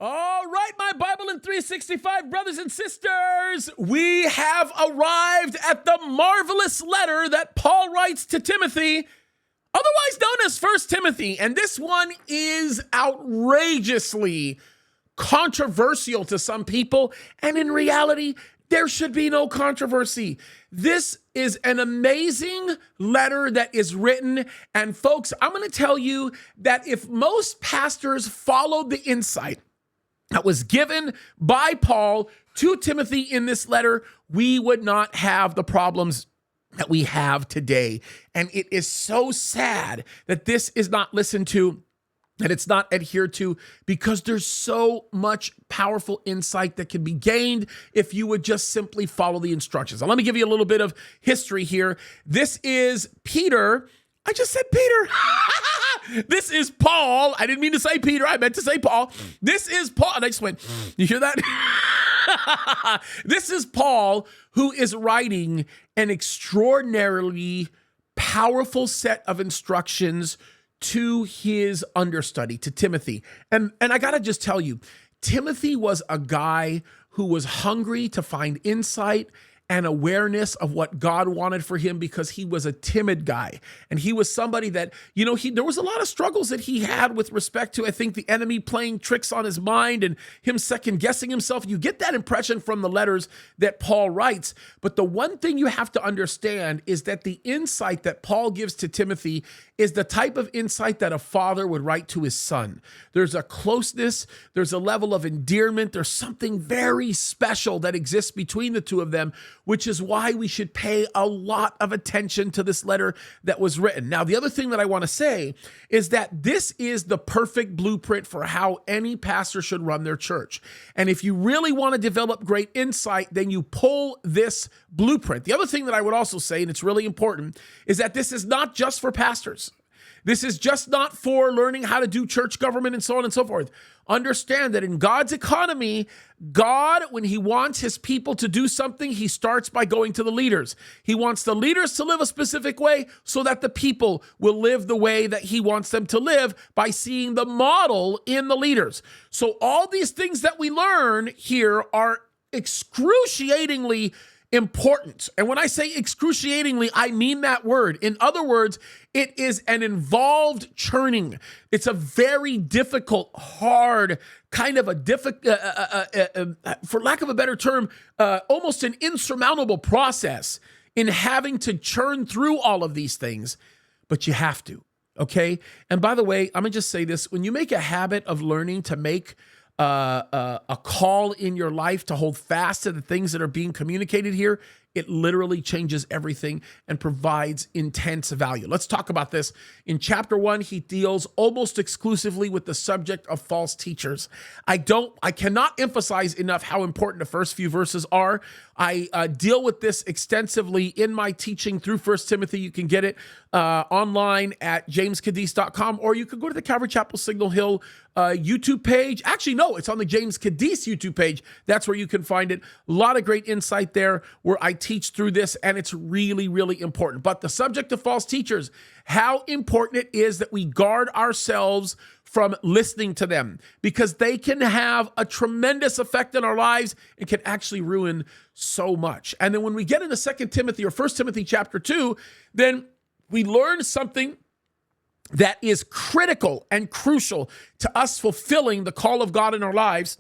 All right, my BIBLEin365 brothers and sisters, we have arrived at the marvelous letter that Paul writes to Timothy, otherwise known as 1 Timothy. And this one is outrageously controversial to some people. And in reality, there should be no controversy. This is an amazing letter that is written. And folks, I'm going to tell you that if most pastors followed the insight that was given by Paul to Timothy in this letter, we would not have the problems that we have today. And it is so sad that this is not listened to, that it's not adhered to, because there's so much powerful insight that can be gained if you would just simply follow the instructions. Now, let me give you a little bit of history here. This is Peter. I just said Peter. This is Paul. I didn't mean to say Peter. I meant to say Paul. This is Paul. And I just went, you hear that? This is Paul, who is writing an extraordinarily powerful set of instructions to his understudy, to Timothy. And I got to just tell you, Timothy was a guy who was hungry to find insight and awareness of what God wanted for him, because he was a timid guy. And he was somebody that, there was a lot of struggles that he had with respect to, I think, the enemy playing tricks on his mind and him second guessing himself. You get that impression from the letters that Paul writes. But the one thing you have to understand is that the insight that Paul gives to Timothy is the type of insight that a father would write to his son. There's a closeness, there's a level of endearment, there's something very special that exists between the two of them, which is why we should pay a lot of attention to this letter that was written. Now, the other thing that I want to say is that this is the perfect blueprint for how any pastor should run their church. And if you really want to develop great insight, then you pull this blueprint. The other thing that I would also say, and it's really important, is that this is not just for pastors. This is just not for learning how to do church government and so on and so forth. Understand that in God's economy, God, when he wants his people to do something, he starts by going to the leaders. He wants the leaders to live a specific way so that the people will live the way that he wants them to live by seeing the model in the leaders. So all these things that we learn here are excruciatingly important. And when I say excruciatingly, I mean that word. In other words, it is an involved churning. It's a very difficult, hard, kind of for lack of a better term, almost an insurmountable process in having to churn through all of these things. But you have to, okay? And by the way, I'm going to just say this. When you make a habit of learning to make a call in your life to hold fast to the things that are being communicated here, it literally changes everything and provides intense value. Let's talk about this. In chapter 1, he deals almost exclusively with the subject of false teachers. I cannot emphasize enough how important the first few verses are. I deal with this extensively in my teaching through 1 Timothy. You can get it online at jamescadiz.com, or you can go to the Calvary Chapel Signal Hill YouTube page. Actually, no, it's on the James Cadiz YouTube page. That's where you can find it. A lot of great insight there where I teach through this, and it's really, really important. But the subject of false teachers, how important it is that we guard ourselves from listening to them, because they can have a tremendous effect in our lives and can actually ruin so much. And then when we get into 2 Timothy or 1 Timothy chapter 2, then we learn something that is critical and crucial to us fulfilling the call of God in our lives.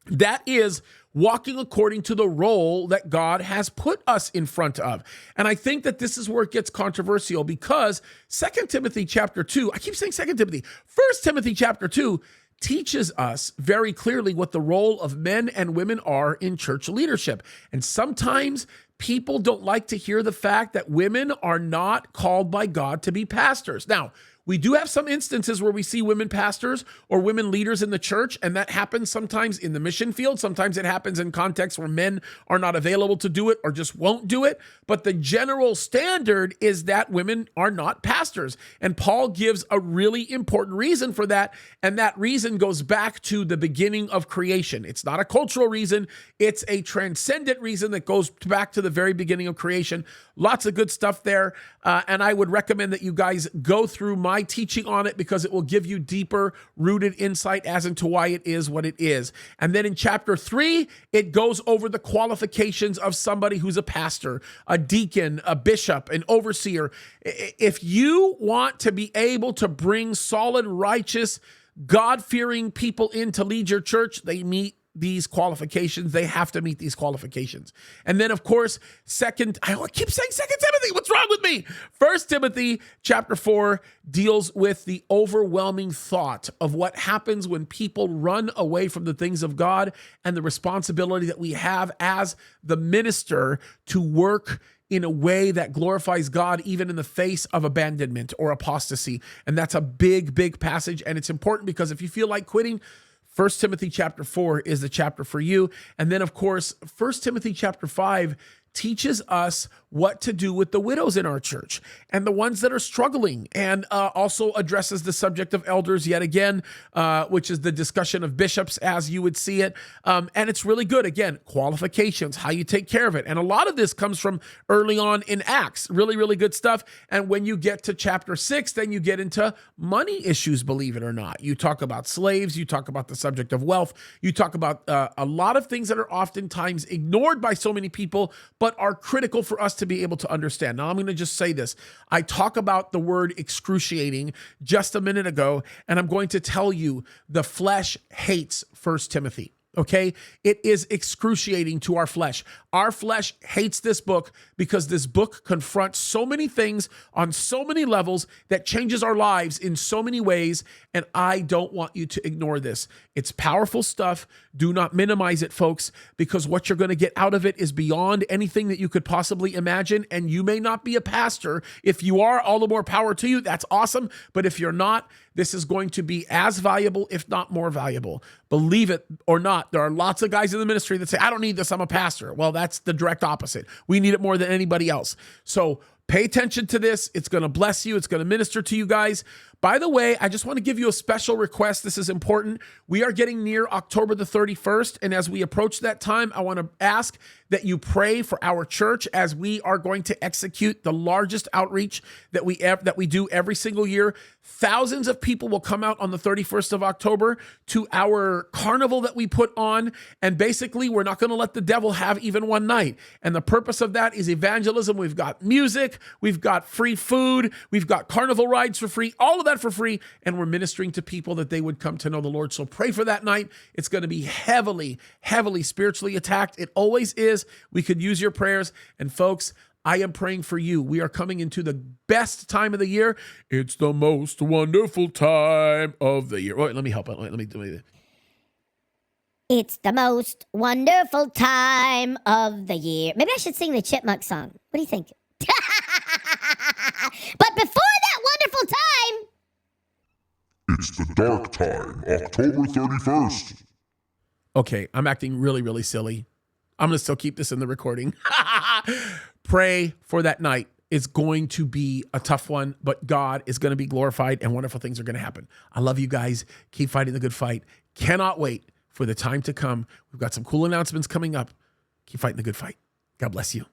That is walking according to the role that God has put us in front of. And I think that this is where it gets controversial, because 2 Timothy chapter 2, I keep saying 2 Timothy, 1 Timothy chapter 2 teaches us very clearly what the role of men and women are in church leadership. And sometimes people don't like to hear the fact that women are not called by God to be pastors. Now, we do have some instances where we see women pastors or women leaders in the church, and that happens sometimes in the mission field. Sometimes it happens in contexts where men are not available to do it or just won't do it. But the general standard is that women are not pastors. And Paul gives a really important reason for that, and that reason goes back to the beginning of creation. It's not a cultural reason. It's a transcendent reason that goes back to the very beginning of creation. Lots of good stuff there, and I would recommend that you guys go through my my teaching on it because it will give you deeper rooted insight as into why it is what it is. And then in chapter 3, it goes over the qualifications of somebody who's a pastor, a deacon, a bishop, an overseer. If you want to be able to bring solid, righteous, God-fearing people in to lead your church, they meet these qualifications. They have to meet these qualifications. And then, of course, I keep saying 2 Timothy. What's wrong with me? 1 Timothy chapter 4 deals with the overwhelming thought of what happens when people run away from the things of God and the responsibility that we have as the minister to work in a way that glorifies God, even in the face of abandonment or apostasy. And that's a big, big passage. And it's important because if you feel like quitting, 1 Timothy chapter 4 is the chapter for you. And then, of course, 1 Timothy chapter 5 teaches us what to do with the widows in our church and the ones that are struggling, and also addresses the subject of elders yet again, which is the discussion of bishops as you would see it. And it's really good. Again, qualifications, how you take care of it. And a lot of this comes from early on in Acts. Really, really good stuff. And when you get to chapter 6, then you get into money issues, believe it or not. You talk about slaves. You talk about the subject of wealth. You talk about a lot of things that are oftentimes ignored by so many people, but are critical for us to be able to understand. Now, I'm going to just say this. I talk about the word excruciating just a minute ago, and I'm going to tell you the flesh hates 1 Timothy. Okay? It is excruciating to our flesh. Our flesh hates this book because this book confronts so many things on so many levels that changes our lives in so many ways, and I don't want you to ignore this. It's powerful stuff. Do not minimize it, folks, because what you're going to get out of it is beyond anything that you could possibly imagine, and you may not be a pastor. If you are, all the more power to you. That's awesome. But if you're not, this is going to be as valuable, if not more valuable. Believe it or not, there are lots of guys in the ministry that say, I don't need this, I'm a pastor. Well, that's the direct opposite. We need it more than anybody else. So pay attention to this. It's going to bless you. It's going to minister to you guys. By the way, I just want to give you a special request. This is important. We are getting near October the 31st. And as we approach that time, I want to ask that you pray for our church as we are going to execute the largest outreach that we do every single year. Thousands of people will come out on the 31st of October to our carnival that we put on. And basically, we're not going to let the devil have even one night. And the purpose of that is evangelism. We've got music. We've got free food. We've got carnival rides for free. All of that for free. And we're ministering to people that they would come to know the Lord. So pray for that night. It's going to be heavily, heavily spiritually attacked. It always is. We could use your prayers. And folks, I am praying for you. We are coming into the best time of the year. It's the most wonderful time of the year. Wait, let me help out. Let me do it. It's the most wonderful time of the year. Maybe I should sing the Chipmunk song. What do you think? But before that wonderful time, it's the dark time, October 31st. Okay, I'm acting really, really silly. I'm going to still keep this in the recording. Pray for that night. It's going to be a tough one, but God is going to be glorified and wonderful things are going to happen. I love you guys. Keep fighting the good fight. Cannot wait for the time to come. We've got some cool announcements coming up. Keep fighting the good fight. God bless you.